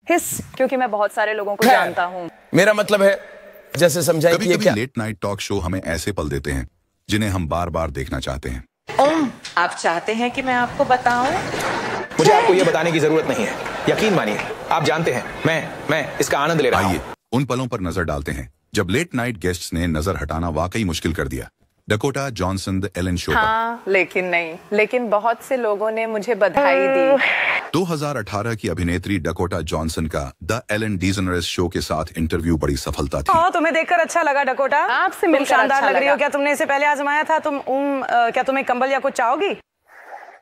हिस, क्योंकि मैं बहुत सारे लोगों को जानता हूँ। मेरा मतलब है जैसे समझाइए कभी कभी लेट नाइट टॉक शो हमें ऐसे पल देते हैं जिन्हें हम बार बार देखना चाहते हैं। आप चाहते हैं कि मैं आपको बताऊं? मुझे आपको यह बताने की जरूरत नहीं है, यकीन मानिए आप जानते हैं मैं इसका आनंद ले रहा हूं। आइए उन पलों पर नजर डालते हैं जब लेट नाइट गेस्ट्स ने नजर हटाना वाकई मुश्किल कर दिया। Dakota Johnson the Ellen show हाँ, लेकिन बहुत से लोगों ने मुझे बधाई दी। 2018 की अभिनेत्री डकोटा जॉनसन का द एलन डीजेनरेस शो के साथ इंटरव्यू बड़ी सफलता थी। तुम्हें देखकर अच्छा लगा डकोटा, आपसे मिलकर शानदार अच्छा लग रही हो। लगा। क्या तुमने इसे पहले आजमाया था? क्या तुम्हें कंबल या कुछ चाहोगी?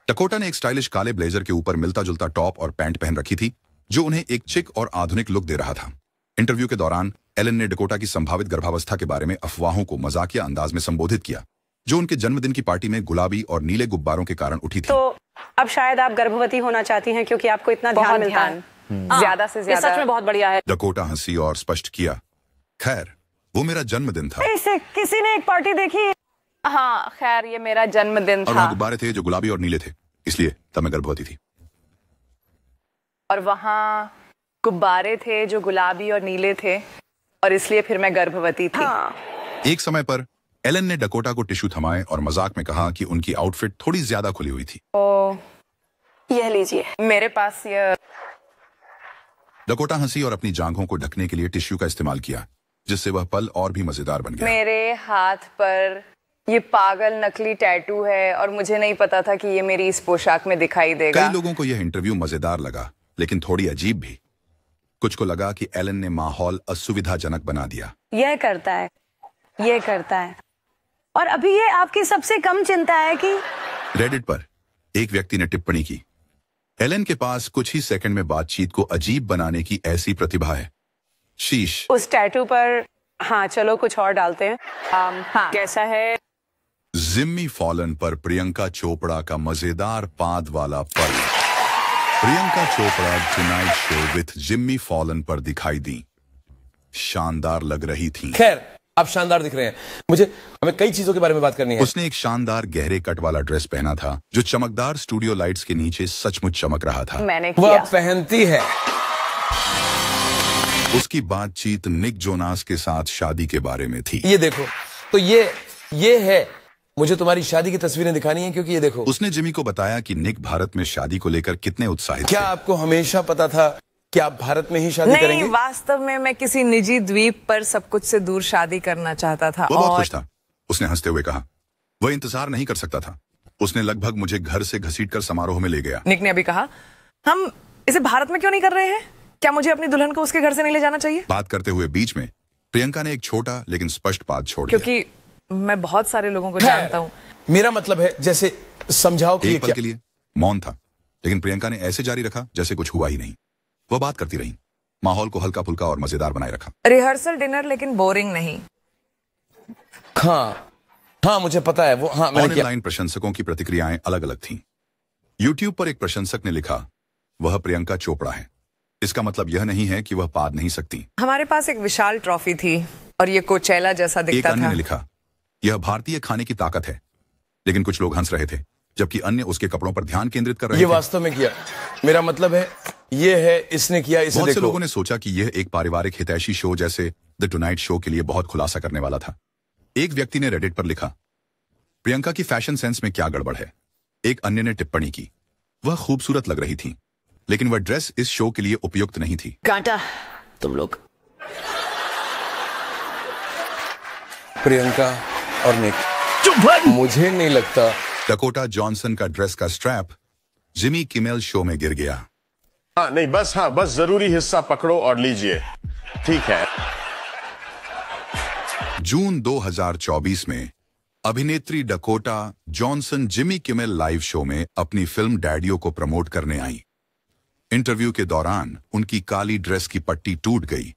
डकोटा ने एक स्टाइलिश काले ब्लेजर के ऊपर मिलता जुलता टॉप और पैंट पहन रखी थी जो उन्हें एक चिक और आधुनिक लुक दे रहा था। इंटरव्यू के दौरान एलन ने डकोटा की संभावित गर्भावस्था के बारे में अफवाहों को मजाकिया अंदाज में संबोधित किया जो उनके जन्मदिन की पार्टी में गुलाबी और नीले गुब्बारों के कारण उठी थी। तो अब शायद आप गर्भवती होना चाहती हैं क्योंकि आपको इतना ध्यान मिलता है। ज्यादा से ये ज्यादा। सच में बहुत बढ़िया है। डकोटा हंसी और स्पष्ट किया, खैर वो मेरा जन्मदिन था। इसे किसी ने एक पार्टी देखी? हाँ, खैर ये मेरा जन्मदिन और था वहाँ गुब्बारे थे जो गुलाबी और नीले थे, इसलिए तब मैं गर्भवती थी। और वहाँ गुब्बारे थे जो गुलाबी और नीले थे और इसलिए फिर मैं गर्भवती थी। एक समय पर एलन ने डकोटा को टिश्यू थमाए और मजाक में कहा कि उनकी आउटफिट थोड़ी ज्यादा खुली हुई थी। यह लीजिए। मेरे पास ये डकोटा हंसी और अपनी जांघों को ढकने के लिए टिश्यू का इस्तेमाल किया जिससे वह पल और भी मजेदार बन गया। मेरे हाथ पर ये पागल नकली टैटू है और मुझे नहीं पता था कि ये मेरी इस पोशाक में दिखाई देगा। कई लोगों को यह इंटरव्यू मजेदार लगा लेकिन थोड़ी अजीब भी। कुछ को लगा कि एलन ने माहौल असुविधाजनक बना दिया। यह करता है और अभी ये आपकी सबसे कम चिंता है कि रेडिट पर एक व्यक्ति ने टिप्पणी की, एलन के पास कुछ ही सेकंड में बातचीत को अजीब बनाने की ऐसी प्रतिभा है। शीश। उस टैटू पर हाँ चलो कुछ और डालते हैं। हाँ। कैसा है? जिम्मी फॉलन पर प्रियंका चोपड़ा का मजेदार पाद वाला पल। Priyanka Chopra tonight show with Jimmy fallen पर दिखाई दी। शानदार लग रही थी। खैर आप शानदार दिख रहे हैं। हमें कई चीजों के बारे में बात करनी है। उसने एक शानदार गहरे कट वाला ड्रेस पहना था जो चमकदार स्टूडियो लाइट्स के नीचे सचमुच चमक रहा था। मैंने वो किया। अब पहनती है। उसकी बातचीत निक जोनास के साथ शादी के बारे में थी। ये देखो तो ये है, मुझे तुम्हारी शादी की तस्वीरें दिखानी है क्योंकि ये देखो। उसने जिमी को बताया कि निक भारत में शादी को लेकर कितने उत्साहित क्या थे। आपको हमेशा पता था कि आप भारत में ही शादी नहीं, करेंगे? वास्तव में मैं किसी निजी द्वीप पर सब कुछ से दूर शादी करना चाहता था। वो बहुत और खुश था। उसने हंसते हुए कहा, वह इंतजार नहीं कर सकता था। उसने लगभग मुझे घर से घसीटकर समारोह में ले गया। निक ने अभी कहा, हम इसे भारत में क्यों नहीं कर रहे हैं? क्या मुझे अपनी दुल्हन को उसके घर से नहीं ले जाना चाहिए? बात करते हुए बीच में प्रियंका ने एक छोटा लेकिन स्पष्ट पाद छोड़ दिया। क्योंकि मैं बहुत सारे लोगों को जानता हूँ। मेरा मतलब है जैसे समझाओ कि ये एक पल क्या? के लिए मौन था लेकिन प्रियंका ने ऐसे जारी रखा जैसे कुछ हुआ ही नहीं। वह बात करती रही, माहौल को हल्का फुल्का और मजेदार बनाए रखा। रिहर्सल डिनर लेकिन बोरिंग नहीं। हाँ मुझे पता है वो। हाँ मैंने किया। ऑनलाइन प्रशंसकों की प्रतिक्रियाएं अलग अलग थीं। यूट्यूब पर एक प्रशंसक ने लिखा, वह प्रियंका चोपड़ा है। इसका मतलब यह नहीं है कि वह पाद नहीं सकती। हमारे पास एक विशाल ट्रॉफी थी और ये कोचेला जैसा एक दिखता अन्य था। ने लिखा, यह भारतीय खाने की ताकत है। लेकिन कुछ लोग हंस रहे थे जबकि अन्य उसके कपड़ों पर ध्यान केंद्रित कर रहे ये थे। वास्तव में किया। मेरा मतलब है ये है, इसने किया, इसे बहुत से देखो। लोगों ने सोचा कि यह एक पारिवारिक हितैषी शो जैसे द टुनाइट शो के लिए बहुत खुलासा करने वाला था। एक व्यक्ति ने रेडिट पर लिखा, प्रियंका की फैशन सेंस में क्या गड़बड़ है। एक अन्य ने टिप्पणी की, वह खूबसूरत लग रही थी लेकिन वह ड्रेस इस शो के लिए उपयुक्त नहीं थी। कांटा तुम लोग। प्रियंका और निक, मुझे नहीं लगता। डकोटा जॉनसन का ड्रेस का स्ट्रैप जिमी किमेल शो में गिर गया। हाँ बस जरूरी हिस्सा पकड़ो और लीजिए। ठीक है। जून 2024 में अभिनेत्री Dakota Johnson Jimmy Kimmel live show में अपनी फिल्म डैडियो को प्रमोट करने आई। इंटरव्यू के दौरान उनकी काली ड्रेस की पट्टी टूट गई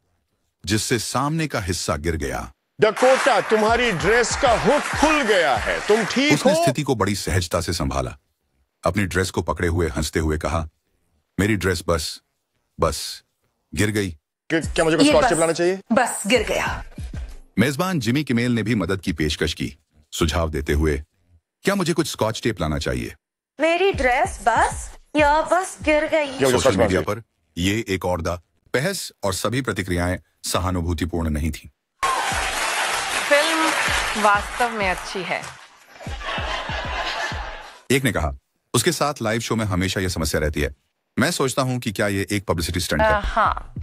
जिससे सामने का हिस्सा गिर गया। डकोटा तुम्हारी ड्रेस का हुक खुल गया है, तुम ठीक उसने हो? स्थिति को बड़ी सहजता से संभाला। अपनी ड्रेस को पकड़े हुए हंसते हुए कहा, मेरी ड्रेस बस गिर गई। क्या मुझे कुछ स्कॉच टेप लाना चाहिए? बस गिर गया। मेजबान जिमी किमेल ने भी मदद की पेशकश की, सुझाव देते हुए, क्या मुझे कुछ स्कॉच टेप लाना चाहिए? मेरी ड्रेस बस गिर गई। क्या मुझे सोशल स्कॉच मीडिया चाहिए? पर ये एक और द बहस और सभी प्रतिक्रियाएं सहानुभूतिपूर्ण नहीं थीं। फिल्म वास्तव में अच्छी है। एक ने कहा, उसके साथ लाइव शो में हमेशा यह समस्या रहती है। मैं सोचता हूं कि क्या ये एक पब्लिसिटी स्टंट है। हाँ,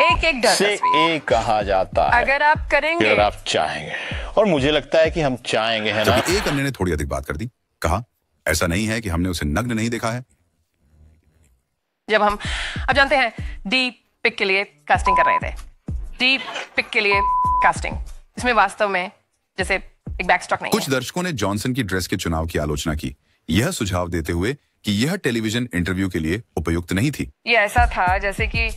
एक डर से एक कहा जाता है अगर आप करेंगे, अगर आप चाहेंगे, और मुझे लगता है कि हम चाहेंगे, है ना? जबकि एक अन्य ने थोड़ी अधिक बात कर दी। कहा, ऐसा नहीं है कि हमने उसे नग्न नहीं देखा है। जब हम अब जानते हैं डी पिक के लिए कास्टिंग कर रहे थे, डी पिक के लिए कास्टिंग, इसमें वास्तव में जैसे एक बैकस्टॉक नहीं कुछ है। दर्शकों ने जॉनसन की ड्रेस के चुनाव की आलोचना की, यह सुझाव देते हुए कि यह टेलीविजन इंटरव्यू के लिए उपयुक्त नहीं थी। ये ऐसा था जैसे कि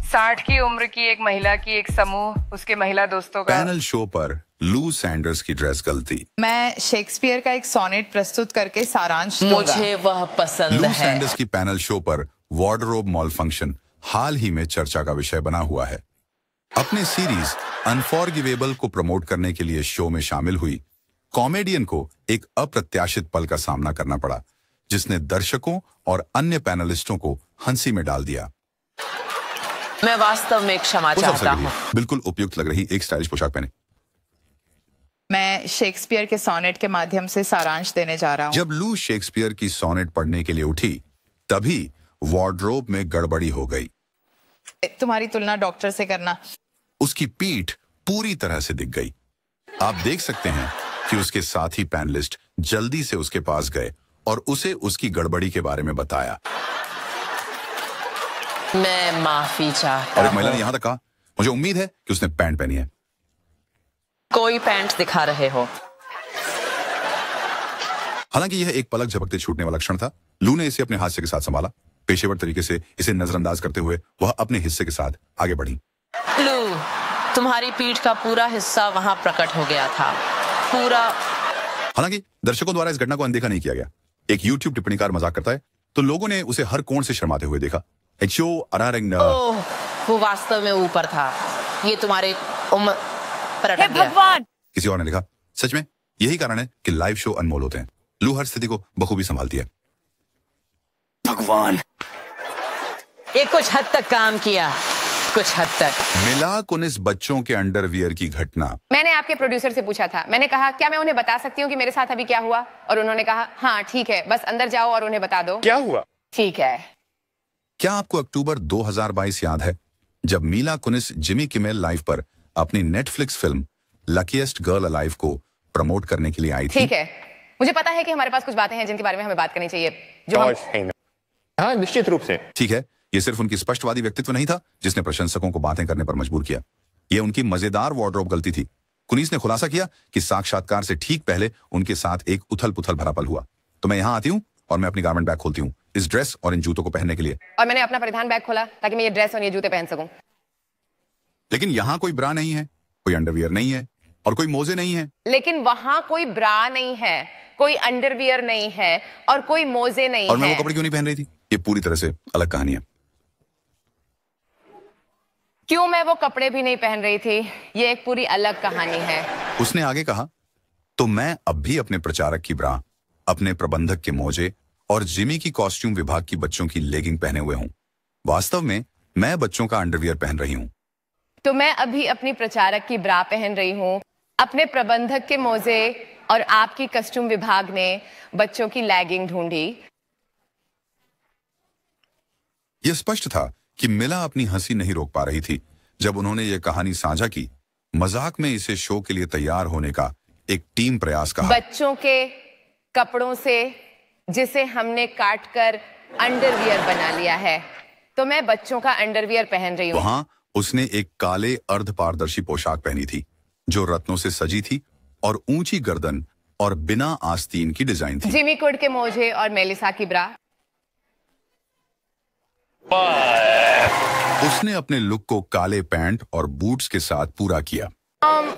60 की उम्र की एक महिला की एक समूह उसके महिला दोस्तों का। पैनल शो पर लू सैंडर्स की ड्रेस गलती। मैं शेक्सपियर का एक सोनेट प्रस्तुत करके सारांश दूंगा। मुझे वह पसंद लू है। सैंडर्स की पैनल शो पर वार्डरोब मॉलफंक्शन हाल ही में चर्चा का विषय बना हुआ है। अपने सीरीज अनफॉरगिवेबल को प्रमोट करने के लिए शो में शामिल हुई कॉमेडियन को एक अप्रत्याशित पल का सामना करना पड़ा, जिसने दर्शकों और अन्य पैनलिस्टों को हंसी में डाल दिया। मैं वास्तव में क्षमा उस चाहता अवसर के हूँ। लिए बिल्कुल उपयुक्त लग रही एक स्टाइलिश पोशाक पहने। मैं शेक्सपियर के सोनेट के माध्यम से सारांश देने जा रहा हूँ। जब लू शेक्सपियर की सोनेट पढ़ने के लिए उठी, तभी वार्डरोब में गड़बड़ी हो गई। तुम्हारी तुलना डॉक्टर से करना। उसकी पीठ पूरी तरह से दिख गई। आप देख सकते हैं कि उसके साथी पैनलिस्ट जल्दी से उसके पास गए और उसे उसकी गड़बड़ी के बारे में बताया। मैं माफी चाहता और एक महिला ने हूँ। यहां तक कहा, मुझे उम्मीद है कि उसने पैंट पहनी है। कोई पैंट दिखा रहे हो। हालांकि यह एक पलक झपकते छूटने वाला क्षण था। लू ने इसे अपने हास्य के साथ संभाला। पेशेवर तरीके से इसे नजरअंदाज करते हुए वह अपने हिस्से के साथ आगे बढ़ी। लू, तुम्हारी पीठ का पूरा हिस्सा वहां प्रकट हो गया था, पूरा। हालांकि दर्शकों द्वारा इस घटना को अनदेखा नहीं किया गया। एक YouTube टिप्पणीकार मजाक करता है तो लोगों ने उसे हर कोण से शर्माते हुए देखा। ओह, वो वास्तव में ऊपर था। ये तुम्हारे पर अटक गया। भगवान, किसी और ने लिखा, सच में यही कारण है कि लाइव शो अनमोल होते हैं। लू हर स्थिति को बखूबी संभालती है। भगवान, ये कुछ हद तक काम किया, कुछ हद तक। मिला कुनिस बच्चों के अंडरवियर की घटना। मैंने आपके प्रोड्यूसर से पूछा था, मैंने कहा क्या मैं उन्हें बता सकती हूँ कि मेरे साथ अभी क्या हुआ, और उन्होंने कहा हाँ ठीक है, बस अंदर जाओ और उन्हें बता दो क्या हुआ। ठीक है। क्या आपको अक्टूबर 2022 याद है, जब मीला कुनिस जिमी किमेल लाइव पर अपनी Netflix film luckiest girl alive को प्रमोट करने के लिए आई थी? ठीक है, मुझे पता है कि हमारे पास कुछ बातें हैं जिनके बारे में हमें बात करनी चाहिए, जो हम... हाँ, निश्चित रूप से। ठीक है, ये सिर्फ उनकी स्पष्टवादी व्यक्तित्व नहीं था जिसने प्रशंसकों को बातें करने पर मजबूर किया। ये उनकी मजेदार वार्डरोब गलती थी। कुनीस ने खुलासा किया कि साक्षात्कार से ठीक पहले उनके साथ एक उथल पुथल भरा पल हुआ। तो मैं यहाँ आती हूँ और मैं अपनी गारमेंट बैग खोलती हूँ इस ड्रेस और इन जूतों को पहनने के लिए, और मैंने अपना परिधान बैग खोला ताकि मैं ये ड्रेस और ये जूते पहन सकूं। लेकिन यहाँ कोई ब्रा नहीं है, कोई अंडरवियर नहीं है और कोई मोजे नहीं है। लेकिन वहां कोई ब्रा नहीं है, कोई अंडरवियर नहीं है और कोई मोजे नहीं और मैं है। वो कपड़े क्यों नहीं पहन रही थी? ये पूरी तरह से अलग कहानी है। क्यों मैं वो कपड़े भी नहीं पहन रही थी, ये एक पूरी अलग कहानी है। उसने आगे कहा, तो मैं अब भी अपने प्रचारक की ब्रा, अपने प्रबंधक के मोजे और जिमी की कॉस्ट्यूम विभाग की बच्चों की लेगिंग पहने हुए हूं। वास्तव में मैं बच्चों का अंडरवियर पहन रही हूं। तो मैं अभी अपनी प्रचारक की ब्रा पहन रही हूँ, अपने प्रबंधक के मोजे और आपकी कस्ट्यूम विभाग ने बच्चों की लैगिंग ढूंढी। यह स्पष्ट था कि मिला अपनी हंसी नहीं रोक पा रही थी जब उन्होंने ये कहानी साझा की। मजाक में इसे शो के लिए तैयार होने का एक टीम प्रयास कहा। बच्चों के कपड़ों से जिसे हमने काटकर अंडरवियर बना लिया है, तो मैं बच्चों का अंडरवियर पहन रही हूँ। वहां उसने एक काले अर्ध पारदर्शी पोशाक पहनी थी जो रत्नों से सजी थी और ऊंची गर्दन और बिना आस्तीन की डिजाइन थी। जिमी कुड के मोजे और मेलिसा की ब्रा। उसने अपने लुक को काले पैंट और बूट्स के साथ पूरा किया।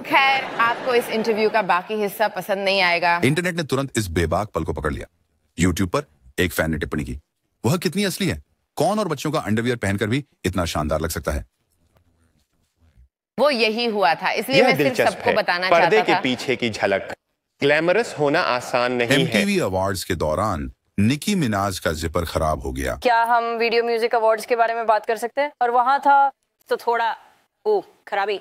खैर, आपको इस इंटरव्यू का बाकी हिस्सा पसंद नहीं आएगा। इंटरनेट ने तुरंत इस बेबाक पल को पकड़ लिया। यूट्यूब पर एक फैन ने टिप्पणी की, वह कितनी असली है, कौन और बच्चों का अंडरवियर पहनकर भी इतना शानदार लग सकता है। वो यही हुआ था, इसलिए मैं सिर्फ सबको बताना चाहता था। पर्दे के पीछे की झलक। ग्लैमरस होना आसान नहीं है। MTV अवार्ड्स के दौरान निकी मिनाज का जिपर खराब हो गया। क्या हम वीडियो म्यूजिक अवार्ड्स के बारे में बात कर सकते हैं? और वहाँ था तो थोड़ा खराबी।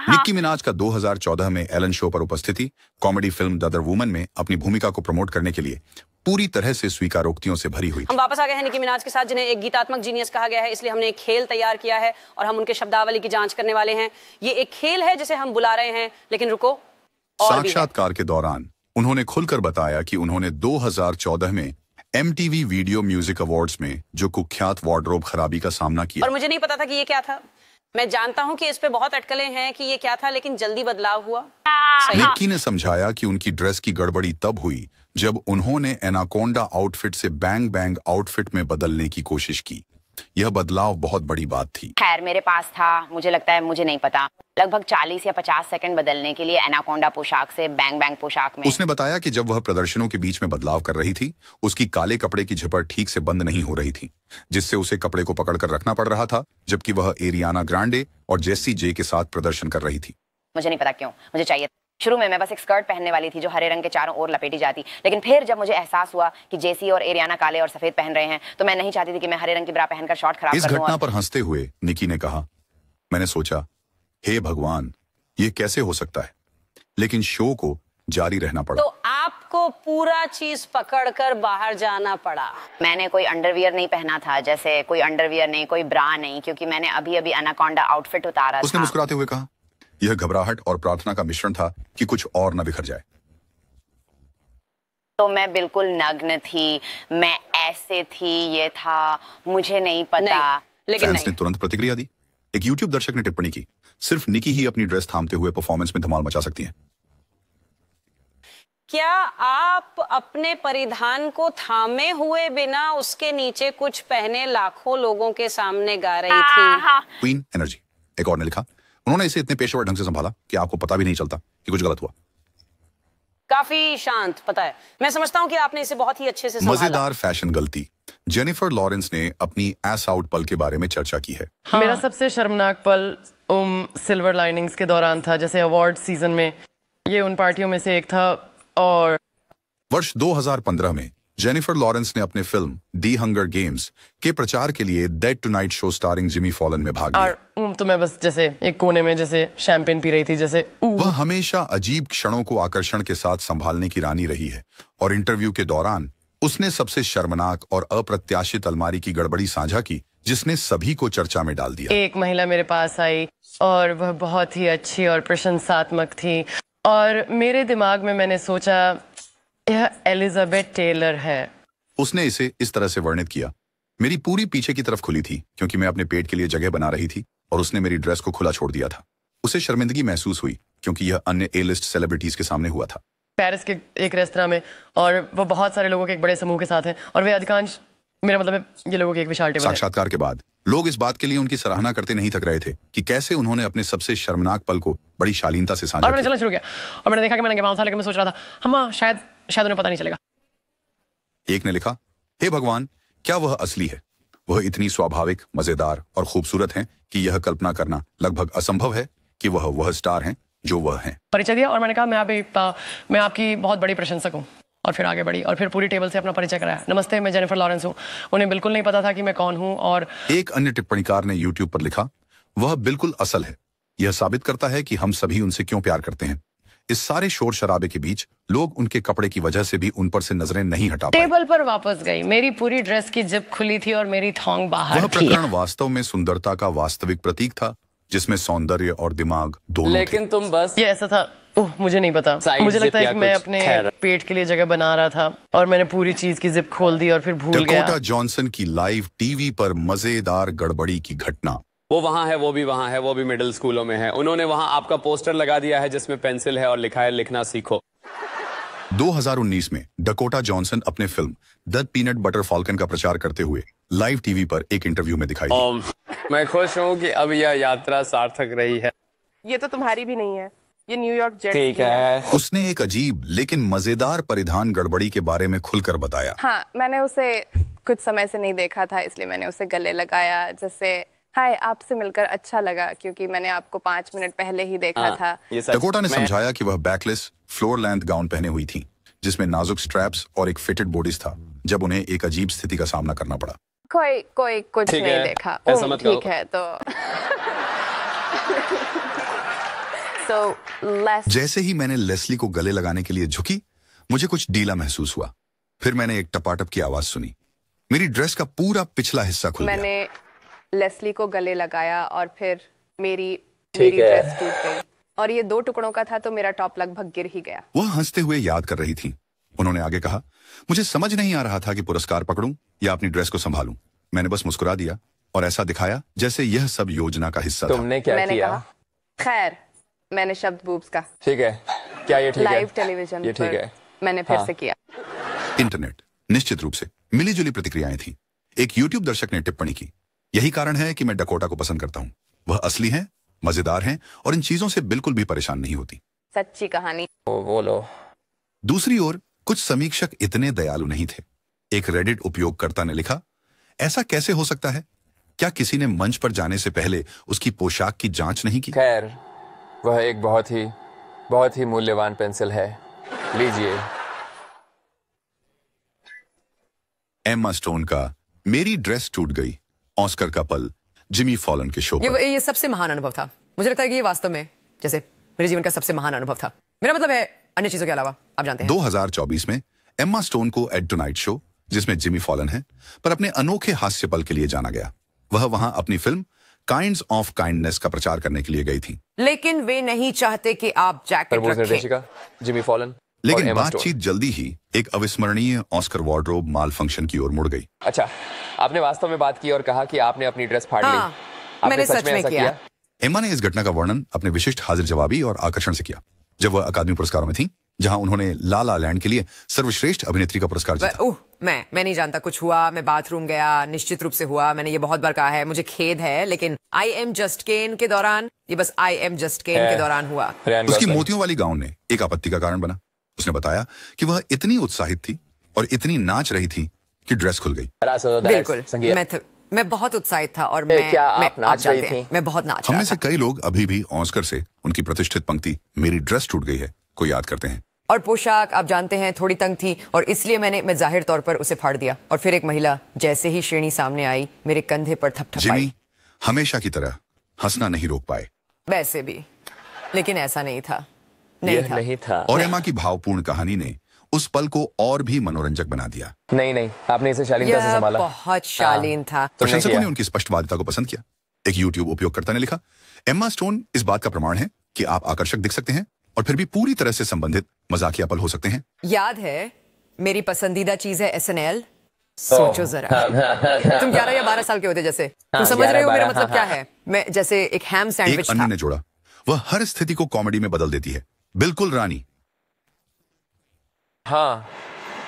निक्की मिनाज का 2014 में एलन शो पर उपस्थिति comedy film the other woman में अपनी भूमिका को प्रमोट करने के लिए पूरी तरह से स्वीकारोक्तियों से भरी हुई। हम वापस आ गए हैं निक्की मिनाज के साथ, जिन्हें एक गीतात्मक जीनियस कहा गया है, इसलिए हमने एक खेल तैयार किया है और हम उनके शब्दावली की जांच करने वाले हैं। ये एक खेल है जिसे हम बुला रहे हैं, लेकिन रुको, और भी है। साक्षात्कार के दौरान उन्होंने खुलकर बताया कि उन्होंने 2014 में MTV वीडियो म्यूजिक अवार्ड्स में जो कुख्यात वार्डरोब खराबी का सामना किया। और मुझे नहीं पता था कि ये क्या था। मैं जानता हूं कि इस पे बहुत अटकलें हैं कि ये क्या था, लेकिन जल्दी बदलाव हुआ। निक्की ने समझाया कि उनकी ड्रेस की गड़बड़ी तब हुई जब उन्होंने एनाकोंडा आउटफिट से बैंग बैंग आउटफिट में बदलने की कोशिश की। यह बदलाव बहुत बड़ी बात थी। खैर मेरे पास था, मुझे लगता है, मुझे नहीं पता, लगभग 40 या 50 सेकंड बदलने के लिए एनाकोंडा पोशाक से बैंग बैंग पोशाक में। उसने बताया कि जब वह प्रदर्शनों के बीच में बदलाव कर रही थी, उसकी काले कपड़े की झपट ठीक से बंद नहीं हो रही थी, जिससे उसे कपड़े को पकड़कर रखना पड़ रहा था, जबकि वह एरियाना ग्रांडे और जेसी जे के साथ प्रदर्शन कर रही थी। मुझे नहीं पता क्यों, मुझे चाहिए। शुरू में मैं बस एक स्कर्ट पहनने वाली थी जो हरे रंग के चारों ओर लपेटी जाती, लेकिन फिर जब मुझे एहसास हुआ कि जेसी और एरियाना काले और सफेद पहन रहे हैं, तो मैं नहीं चाहती थी कि मैं हरे रंग की ब्रा पहनकर शॉर्ट खराब इस कर दूं। घटना पर हंसते हुए निकी ने कहा, मैंने सोचा, हे भगवान, ये कैसे हो सकता है, लेकिन शो को जारी रहना पड़ा। तो आपको पूरा चीज पकड़कर बाहर जाना पड़ा। मैंने कोई अंडरवियर नहीं पहना था, जैसे कोई अंडरवियर नहीं, कोई ब्रा नहीं, क्योंकि मैंने अभी अभी एनाकोंडा आउटफिट उतारा उसने था। मुस्कुराते हुए कहा, यह घबराहट और प्रार्थना का मिश्रण था कि कुछ और न बिखर जाए। तो मैं बिल्कुल नग्न थी, मैं ऐसे थी, ये था, मुझे नहीं पता। लेकिन फैंस ने तुरंत प्रतिक्रिया दी। एक यूट्यूब दर्शक ने टिप्पणी की, सिर्फ निकी ही अपनी ड्रेस थामते हुए परफॉर्मेंस में धमाल मचा सकती हैं। क्या आप अपने परिधान को थामे हुए बिना उसके नीचे कुछ पहने लाखों लोगों के सामने गा रही थी? क्वीन एनर्जी, एक और ने लिखा, उन्होंने इसे इतने पेशेवर ढंग से संभाला कि आपको पता भी नहीं चलता कि कुछ गलत हुआ। काफी शांत, पता है, मैं समझता हूँ कि आपने इसे बहुत ही अच्छे से संभाला। मजेदार फैशन गलती। जेनिफर लॉरेंस ने अपनी एस आउट पल के बारे में चर्चा की है। मेरा सबसे शर्मनाक पल सिल्वर लाइनिंग्स के दौरान था, जैसे अवार्ड सीजन में। ये उन पार्टियों में से एक था। और वर्ष 2015 में जेनिफर लॉरेंस ने अपने फिल्म दी हंगर गेम्स के प्रचार के लिए the tonight show starring Jimmy Fallon में भाग लिया। तो मैं बस जैसे एक कोने में जैसे शैंपेन पी रही थी, जैसे वह हमेशा अजीब क्षणों को आकर्षण के साथ संभालने की रानी रही है, और इंटरव्यू के दौरान उसने सबसे शर्मनाक और अप्रत्याशित अलमारी की गड़बड़ी साझा की, जिसने सभी को चर्चा में डाल दिया। एक महिला मेरे पास आई और वह बहुत ही अच्छी और प्रशंसात्मक थी, और मेरे दिमाग में मैंने सोचा यह एलिजाबेथ टेलर है। उसने इसे इस तरह से वर्णित किया, मेरी पूरी पीछे की तरफ खुली थी क्योंकि मैं अपने पेट के लिए जगह बना रही थी, और उसने मेरी ड्रेस को खुला छोड़ दिया था। उसे शर्मिंदगी महसूस हुई क्योंकि यह अन्य ए-लिस्ट सेलिब्रिटीज के सामने हुआ था। पेरिस के एक रेस्तरां में, और वो बहुत सारे लोगों के एक बड़े समूह के साथ हैं, और वे अधिकांश, मेरा मतलब है ये लोगों की एक विशाल टेबल है। साक्षात्कार के बाद लोग इस बात के लिए उन्की सराहना करते नहीं थक रहे थे कि कैसे उन्होंने अपने सबसे शर्मनाक पल को बड़ी शालीनता से साझा और मैंने किया। चलना शुरू किया, और मैंने देखा कि मैंने गवाह था, लेकिन मैं सोच रहा था हम शायद उन्हें पता नहीं चलेगा। एक ने लिखा, हे भगवान, क्या वह असली है? वह इतनी स्वाभाविक, मजेदार और खूबसूरत हैं कि यह कल्पना करना लगभग असंभव है कि वह स्टार हैं जो वह हैं। परिचय दिया और मैंने कहा मैं आपकी बहुत बड़ी प्रशंसक हूँ, और फिर आगे बढ़ी और फिर पूरी टेबल से अपना परिचय कराया। नमस्ते, मैं जेनिफर लॉरेंस हूँ। उन्हें बिल्कुल नहीं पता था कि मैं कौन हूँ। और एक अन्य टिप्पणीकार ने यूट्यूब पर लिखा, वह बिल्कुल असल है। यह साबित करता है कि हम सभी उनसे क्यों प्यार करते हैं। इस सारे शोर शराबे के बीच लोग उनके कपड़े की वजह से भी उन पर से नजरें नहीं हटा पाए। टेबल पर वापस गई, मेरी पूरी ड्रेस की जिप खुली थी और मेरी थोंग बाहर वह थी। प्रकरण वास्तव में सुंदरता का वास्तविक प्रतीक था, जिसमें सौंदर्य और दिमाग दोनों लेकिन थे। तुम बस ये ऐसा था, मुझे नहीं पता। मुझे लगता है कि मैं अपने पेट के लिए जगह बना रहा था, और मैंने पूरी चीज की जिप खोल दी और फिर भूल गया। डकोटा जॉनसन की लाइव टीवी पर मजेदार गड़बड़ी की घटना। वो वहाँ है, वो भी वहाँ है, वो भी मिडिल स्कूलों में है। उन्होंने वहाँ आपका पोस्टर लगा दिया है जिसमें पेंसिल है और लिखा है लिखना सीखो। 2019 में डकोटा जॉनसन अपने film the peanut butter Falcon का प्रचार करते हुए लाइव टीवी पर एक इंटरव्यू में दिखाई दी। मैं खुश हूँ कि अब यह यात्रा सार्थक रही है। ये तो तुम्हारी भी नहीं है, ये न्यूयॉर्क जेट ठीक है। उसने एक अजीब लेकिन मजेदार परिधान गड़बड़ी के बारे में खुलकर बताया। हाँ, मैंने उसे कुछ समय से नहीं देखा था, इसलिए मैंने उसे गले लगाया, जैसे हाय, आपसे मिलकर अच्छा लगा, क्योंकि मैंने आपको 5 मिनट पहले ही देखा था। डकोटा ने समझाया कि वह बैकलेस फ्लोर लेंथ गाउन पहने हुई थी, जिसमें नाजुक स्ट्रैप्स और एक फिटेड बॉडीज था, जब उन्हें एक अजीब स्थिति का सामना करना पड़ा। कोई कुछ ठीक नहीं है, देखा। ऐसा मत ठीक कहो। है तो so जैसे ही मैंने लेस्ली को गले लगाने के लिए झुकी, मुझे कुछ ढीला महसूस हुआ। फिर मैंने एक टपाटप की आवाज सुनी। मेरी ड्रेस का पूरा पिछला हिस्सा खुल गया। मैंने लेस्ली को गले लगाया और फिर मेरी ठीक है। ड्रेस टूट गई और ये 2 टुकड़ों का था तो मेरा टॉप लगभग गिर ही गया। वह हंसते हुए याद कर रही थी। उन्होंने आगे कहा, मुझे समझ नहीं आ रहा था कि पुरस्कार पकड़ूं या अपनी ड्रेस को संभालूं। मैंने बस मुस्कुरा दिया और ऐसा दिखाया जैसे यह सब योजना का हिस्सा था। तुमने क्या मैंने किया? कहा, खैर मैंने शब्द बूब्स का ठीक है, क्या ये ठीक है? लाइव टेलीविजन ये ठीक पर है। मैंने फिर हाँ। से किया। इंटरनेट निश्चित रूप से मिलीजुली प्रतिक्रियाएं थी। एक यूट्यूब दर्शक ने टिप्पणी की, यही कारण है कि मैं डकोटा को पसंद करता हूं। वह असली है, मजेदार हैं और इन चीजों से बिल्कुल भी परेशान नहीं होती। सच्ची कहानी। बोलो। दूसरी ओर कुछ समीक्षक इतने दयालु नहीं थे। एक रेडिट उपयोगकर्ता ने लिखा, ऐसा कैसे हो सकता है? क्या किसी ने मंच पर जाने से पहले उसकी पोशाक की जांच नहीं की? खैर, वह एक बहुत ही मूल्यवान पेंसिल है, लीजिए। एम्मा स्टोन का मेरी ड्रेस टूट गई, ऑस्कर का पल, जिमी फॉलन के शो पर। ये सबसे महान अनुभव था। मुझे लगता है कि ये वास्तव में जैसे मेरे जीवन का सबसे महान अनुभव था। मेरा मतलब है अन्य चीजों के अलावा, आप जानते हैं। 2024 में एम्मा स्टोन को एड टुनाइट शो, जिसमें जिमी फॉलन है, पर अपने अनोखे हास्य पल के लिए जाना गया। वह वहां अपनी फिल्म काइंड्स ऑफ काइंडनेस का प्रचार करने के लिए गई थी। लेकिन वे नहीं चाहते कि आप जैकेट रखें। निर्देशिका जिमी फॉलन। लेकिन बातचीत जल्दी ही एक अविस्मरणीय ऑस्कर वार्डरोब माल फंक्शन की ओर मुड़ गई। अच्छा, आपने वास्तव में बात की और कहा कि आपने अपनी ड्रेस फाड़ ली। आपने मैंने सच में ऐसा किया। एम्मा ने इस घटना का वर्णन अपने विशिष्ट हाजिर जवाबी और आकर्षण से किया, जब वह अकादमी पुरस्कारों में थी, जहां उन्होंने ला ला लैंड के लिए सर्वश्रेष्ठ अभिनेत्री का पुरस्कार जीता। मैं नहीं जानता, कुछ हुआ, मैं बाथरूम गया, निश्चित रूप से हुआ। मैंने ये बहुत बार कहा है, मुझे खेद है, लेकिन आई एम जस्ट केन के दौरान, ये बस आई एम जस्ट केन के दौरान हुआ। उसकी मोतियों वाली गाउन ने एक आपत्ति का कारण बना। उसने बताया कि वह इतनी उत्साहित थी और इतनी नाच रही थी कि ड्रेस खुल गई। बिल्कुल, मैं बहुत उत्साहित था और मैं बहुत नाच हम में से कई लोग अभी भी ऑस्कर से उनकी प्रतिष्ठित पंक्ति मेरी ड्रेस टूट गई है को याद करते हैं। और पोशाक आप जानते हैं थोड़ी तंग थी और इसलिए मैं जाहिर तौर पर उसे फाड़ दिया। और फिर एक महिला जैसे ही श्रेणी सामने आई, मेरे कंधे पर थपथपाई। जिमी हमेशा की तरह हंसना नहीं रोक पाए। वैसे भी, लेकिन ऐसा नहीं था। नहीं था। और एम्मा की भावपूर्ण कहानी ने उस पल को और भी मनोरंजक बना दिया। नहीं, आपने इसे शालीनता से संभाला। बहुत शालीन था। प्रशंसकों ने उनकी स्पष्टवादिता को पसंद किया। एक यूट्यूब उपयोगकर्ता ने लिखा, एम्मा स्टोन इस बात का प्रमाण है कि आप आकर्षक दिख सकते हैं और फिर भी पूरी तरह से संबंधित मजाकिया पल हो सकते हैं। याद है, मेरी पसंदीदा चीज है SNL। सोचो जरा, तुम 11 या 12 साल के होते जैसे। तुम समझ रहे हो मेरा मतलब क्या है? मैं जैसे एक हैम सैंडविच एक अन्य ने जोड़ा, वह हर स्थिति को कॉमेडी में बदल देती है। बिल्कुल रानी। हाँ,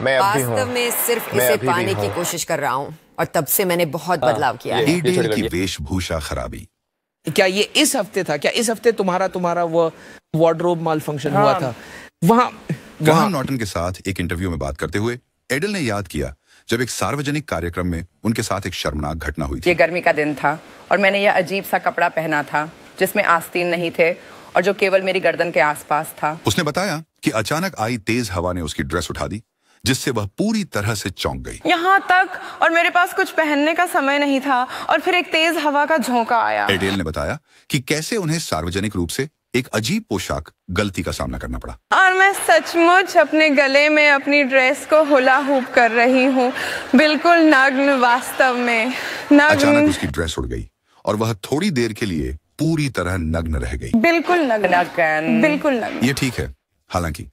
मैं अब भी हूँ। वास्तव में सिर्फ इसे पाने की कोशिश कर रहा हूँ और तब से मैंने बहुत बदलाव किया है। एडेल की वेशभूषा खराबी। क्या ये इस हफ्ते था? क्या इस हफ्ते तुम्हारा वो वार्डरोब माल फंक्शन हुआ था? ग्राहम नॉर्टन के साथ एक इंटरव्यू में बात करते हुए एडेल ने याद किया जब एक सार्वजनिक कार्यक्रम में उनके साथ एक शर्मनाक घटना हुई थी। ये गर्मी का दिन था और मैंने यह अजीब सा कपड़ा पहना था जिसमें आस्तीन नहीं थे और जो केवल मेरी गर्दन के आसपास था। उसने बताया कि अचानक आई तेज हवा ने उसकी ड्रेस उठा दी, जिससे वह पूरी तरह से चौंक गई। यहाँ तक, और मेरे पास कुछ पहनने का समय नहीं था और फिर एक तेज हवा का झोंका आया। एडेल ने बताया कि कैसे उन्हें सार्वजनिक रूप से एक अजीब पोशाक गलती का सामना करना पड़ा। और मैं सचमुच अपने गले में अपनी ड्रेस को हुला हूप कर रही हूँ, बिल्कुल नग्न, वास्तव में नग्न। अचानक उसकी ड्रेस उड़ गई और वह थोड़ी देर के लिए पूरी तरह नग्न रह गई। बिल्कुल नग्न, बिल्कुल नग्न। ये ठीक है, हालांकि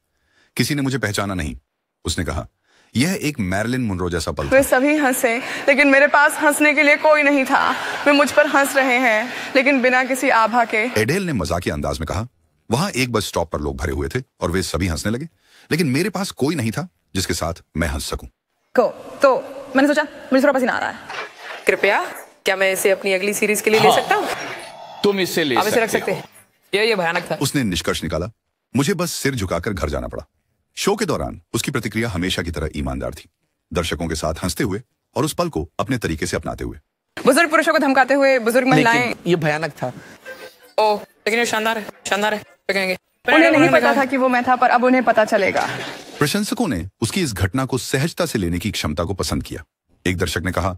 किसी ने मुझे पहचाना नहीं। उसने कहा, यह एक मैरिलिन मुनरो जैसा पल था। वे सभी हंसे, लेकिन मेरे पास हंसने के लिए कोई नहीं था। वे मुझ पर हंस रहे हैं, लेकिन बिना किसी आभा के। एडेल ने मजाकिया अंदाज में कहा, वहां एक बस स्टॉप पर लोग भरे हुए थे और वे सभी हंसने लगे, लेकिन मेरे पास कोई नहीं था जिसके साथ मैं हंस सकूं। तो मैंने सोचा मुझे थोड़ा पसीना आ रहा है, कृपया क्या मैं इसे अपनी अगली सीरीज के लिए ले सकता हूँ? तुम इसे ले आप इसे रख सकते हैं। ये भयानक था। उसने निष्कर्ष निकाला, मुझे बस सिर झुकाकर घर जाना पड़ा। शो के दौरान उसकी प्रतिक्रिया हमेशा की तरह ईमानदार थी, दर्शकों के साथ हंसते हुए और उस पल को अपने तरीके से अपनाते हुए। बुजुर्ग पुरुषों को धमकाते हुए बुजुर्ग महिलाएं। ये भयानक था। ओह, लेकिन ये शानदार है, शानदार है। कहेंगे उन्हें नहीं पता था कि वो मैं था, पर अब उन्हें पता चलेगा। प्रशंसकों ने उसकी इस घटना को सहजता से लेने की क्षमता को पसंद किया। एक दर्शक ने कहा,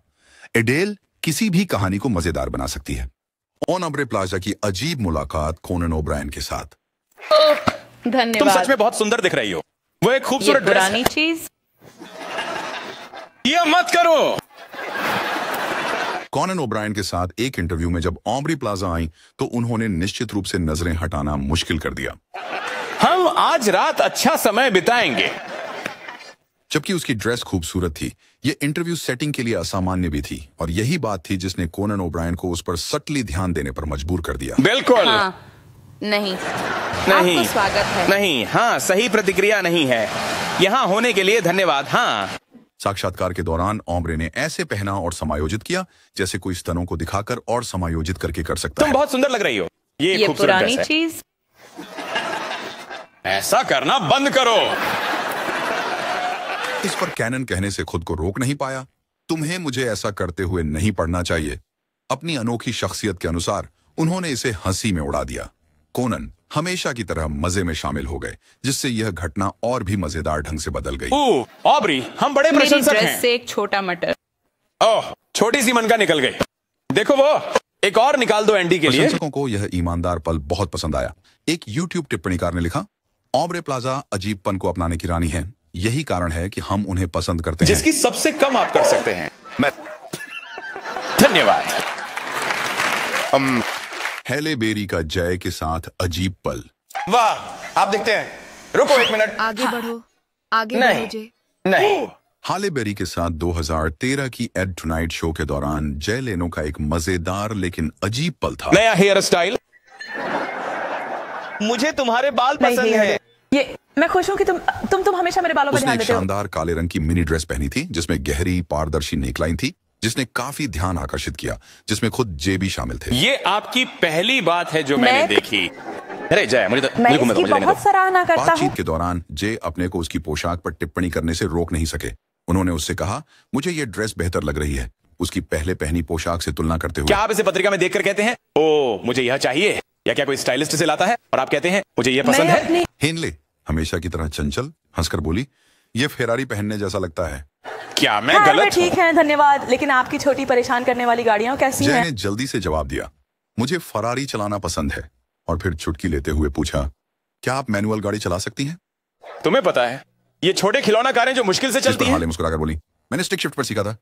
एडेल किसी भी कहानी को मजेदार बना सकती है। ऑन ऑब्रे प्लाजा की अजीब मुलाकात कोनन ओब्रायन के साथ। धन्यवाद। तुम सच में बहुत सुंदर दिख रही हो। वो एक खूबसूरत ड्रेस पुरानी चीज। ये मत करो। कॉनन ओब्रायन के साथ एक इंटरव्यू में जब ऑब्री प्लाजा आई तो उन्होंने निश्चित रूप से नजरें हटाना मुश्किल कर दिया। हम आज रात अच्छा समय बिताएंगे। जबकि उसकी ड्रेस खूबसूरत थी, ये इंटरव्यू सेटिंग के लिए असामान्य भी थी और यही बात थी जिसने कोनन ओब्रायन को उस पर सटली ध्यान देने पर मजबूर कर दिया। बिल्कुल नहीं, नहीं, आपको स्वागत है। नहीं, हाँ, सही प्रतिक्रिया नहीं है। यहाँ होने के लिए धन्यवाद। हाँ। साक्षात्कार के दौरान ऑम्ब्रे ने ऐसे पहना और समायोजित किया जैसे कोई स्तनों को दिखाकर और समायोजित करके कर सकता है। तुम बहुत सुंदर लग रही हो। ये खूबसूरत पुरानी ड्रेस है। चीज। ऐसा करना बंद करो। इस पर कैनन कहने से खुद को रोक नहीं पाया। तुम्हें मुझे ऐसा करते हुए नहीं पढ़ना चाहिए। अपनी अनोखी शख्सियत के अनुसार उन्होंने इसे हंसी में उड़ा दिया। कोनन हमेशा की तरह मजे में शामिल हो गए, जिससे यह घटना और भी मजेदार ढंग से बदल गई। ऑब्री, हम बड़े प्रशंसक हैं। से एक छोटा मटर। ओह, छोटी सी मनका निकल गई। देखो वो, एक और निकाल दो एंडी के लिए। प्रशंसकों को यह ईमानदार पल बहुत पसंद आया। एक YouTube टिप्पणीकार ने लिखा, ऑब्रे प्लाजा अजीबपन को अपनाने की रानी है। यही कारण है कि हम उन्हें पसंद करते हैं। जिसकी सबसे कम आप कर सकते हैं। मैं धन्यवाद। हेले बेरी का जय के साथ अजीब पल। वाह, आप देखते हैं। रुको एक मिनट। आगे बढ़ो, आगे नहीं, बढ़ो जे। नहीं। हाले बेरी के साथ 2013 की एड टुनाइट शो के दौरान जय लेनो का एक मजेदार लेकिन अजीब पल था। नया हेयर स्टाइल। मुझे तुम्हारे बाल पसंद है। ये मैं खुश हूँ कि तुम हमेशा मेरे बालों पर उसने ध्यान एक देते हो। शानदार काले रंग की मिनी ड्रेस पहनी थी जिसमें गहरी पारदर्शी नेकलाइन थी, जिसने काफी ध्यान आकर्षित किया, जिसमें खुद जे भी शामिल थे। ये आपकी पहली बात है जो मैंने देखी। अरे जय, मुझे मैं इसकी बहुत सराहना करता हूँ। बातचीत के दौरान जे अपने को उसकी पोशाक पर टिप्पणी करने से रोक नहीं सके। उन्होंने उससे कहा, मुझे ये ड्रेस बेहतर लग रही है, उसकी पहले पहनी पोशाक से तुलना करते हुए। क्या आप इसे पत्रिका में देखकर कहते हैं, ओ मुझे यह चाहिए, या क्या कोई स्टाइलिस्ट से लाता है और आप कहते हैं मुझे यह पसंद है? हेनले हमेशा की तरह चंचल हंसकर बोली, ये फेरारी पहनने जैसा लगता है। क्या मैं हाँ, गलत ठीक है, धन्यवाद। लेकिन आपकी छोटी परेशान करने वाली गाड़ियां कैसी जय हैं? ने जल्दी से जवाब दिया, मुझे फरारी चलाना पसंद है, और फिर चुटकी लेते हुए पूछा, क्या आप मैनुअल गाड़ी चला सकती हैं? तुम्हें पता है ये छोटे खिलौना कारें जो मुश्किल से चलती हैं। हाले मुस्कुराकर बोली, मैंने स्टिक शिफ्ट पर सीखा था।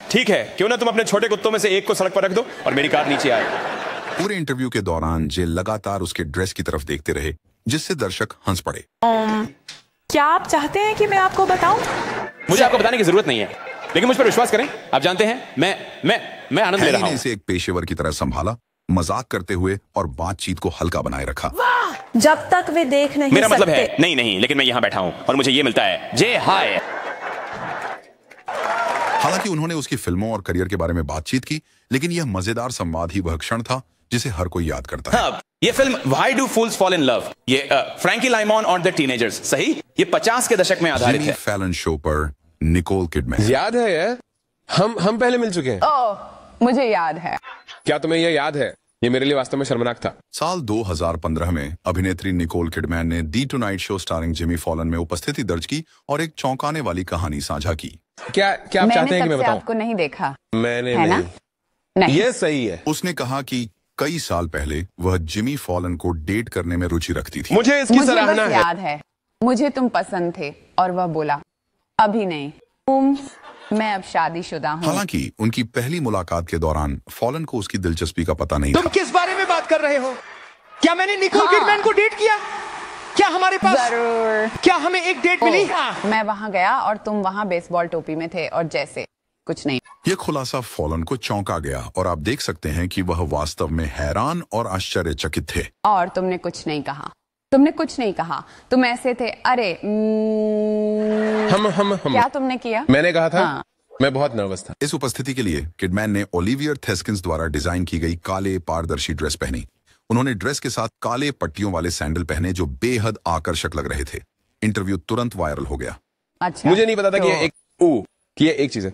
ठीक है, क्यों ना तुम अपने छोटे कुत्तों में से एक को सड़क पर रख दो और मेरी कार नीचे आए। पूरे इंटरव्यू के दौरान जे लगातार उसके ड्रेस की तरफ देखते रहे, जिससे दर्शक हंस पड़े। क्या आप चाहते हैं कि मैं आपको बताऊं? मुझे आपको बताने की जरूरत नहीं है, लेकिन मुझ पर विश्वास करें। आप जानते हैं मैं आनंद ले रहा हूं। इसे एक पेशेवर की तरह संभाला, मजाक करते हुए और बातचीत को हल्का बनाए रखा। जब तक वे देख नहीं मेरा सकते। मतलब है नहीं, लेकिन मैं यहाँ बैठा हूँ और मुझे ये मिलता है। जे हाय। हालांकि उन्होंने उसकी फिल्मों और करियर के बारे में बातचीत की, लेकिन यह मजेदार संवाद ही वह क्षण था जिसे हर कोई याद करता है। हाँ, ये film Why Do Fools Fall in Love, ये फ्रैंकी लाइमॉन और द टीनेजर्स, सही, ये 50 के दशक में आधारित है। फैलन शो पर निकोल किडमैन। याद है यार, हम पहले मिल चुके हैं। ओह, मुझे याद है। क्या तुम्हें यह याद है? ये मेरे लिए वास्तव में शर्मनाक था। साल 2015 में अभिनेत्री निकोल किडमैन ने the Tonight Show starring Jimmy Fallon में उपस्थिति दर्ज की और एक चौंकाने वाली कहानी साझा की। क्या आप चाहते हैं कि मैं बताऊं? आपको नहीं देखा। मैंने है ना? नहीं। ये सही है। उसने कहा कि कई साल पहले वह जिमी फॉलन को डेट करने में रुचि रखती थी। मुझे इसकी सराहना बस याद है, मुझे तुम पसंद थे और वह बोला अभी नहीं, मैं अब शादीशुदा हूँ। हालांकि उनकी पहली मुलाकात के दौरान फॉलन को उसकी दिलचस्पी का पता नहीं तुम था। किस बारे में बात कर रहे हो? क्या मैंने निकोल किडमैन को डेट किया? क्या हमारे पास जरूर। क्या हमें एक डेट मिली? मैं वहां गया और तुम वहां बेसबॉल टोपी में थे और जैसे कुछ नहीं। यह खुलासा फॉलन को चौंका गया और आप देख सकते हैं कि वह वास्तव में हैरान और आश्चर्यचकित थे। और तुमने कुछ नहीं कहा, तुमने कुछ नहीं कहा, तुम ऐसे थे। अरे हम क्या तुमने किया? मैंने कहा था। हाँ। मैं बहुत नर्वस था। इस उपस्थिति के लिए किडमैन ने ओलिवियर थेस्किंस द्वारा डिजाइन की गई काले पारदर्शी ड्रेस पहनी। उन्होंने ड्रेस के साथ काले पट्टियों वाले सैंडल पहने जो बेहद आकर्षक लग रहे थे। इंटरव्यू तुरंत वायरल हो गया। अच्छा, मुझे नहीं पता था कि ये एक चीज है।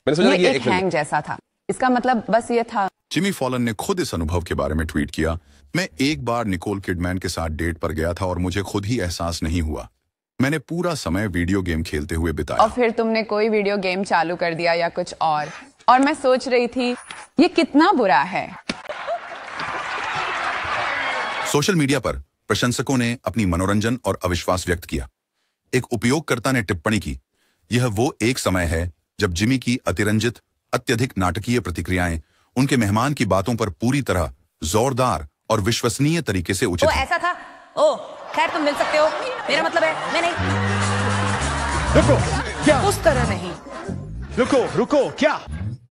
मैंने सोचा ये एक हैंग जैसा था। इसका मतलब बस ये था। जिमी फॉलन ने खुद इस अनुभव के बारे में ट्वीट किया, मैं एक बार निकोल किडमैन के साथ डेट पर गया था और मुझे खुद ही एहसास नहीं हुआ। मैंने पूरा समय वीडियो गेम खेलते हुए बिताया। और फिर तुमने कोई वीडियो गेम चालू कर दिया या कुछ और मैं सोच रही थी ये कितना बुरा है। सोशल मीडिया पर प्रशंसकों ने अपनी मनोरंजन और अविश्वास व्यक्त किया। एक उपयोगकर्ता ने टिप्पणी की, यह वो एक समय है जब जिमी की अतिरंजित अत्यधिक नाटकीय प्रतिक्रियाएं उनके मेहमान की बातों पर पूरी तरह जोरदार और विश्वसनीय तरीके से उचित ऐसा था। ओ खैर तुम मिल सकते हो, मेरा मतलब है मैं नहीं। रुको, क्या? उस तरह नहीं। रुको क्या?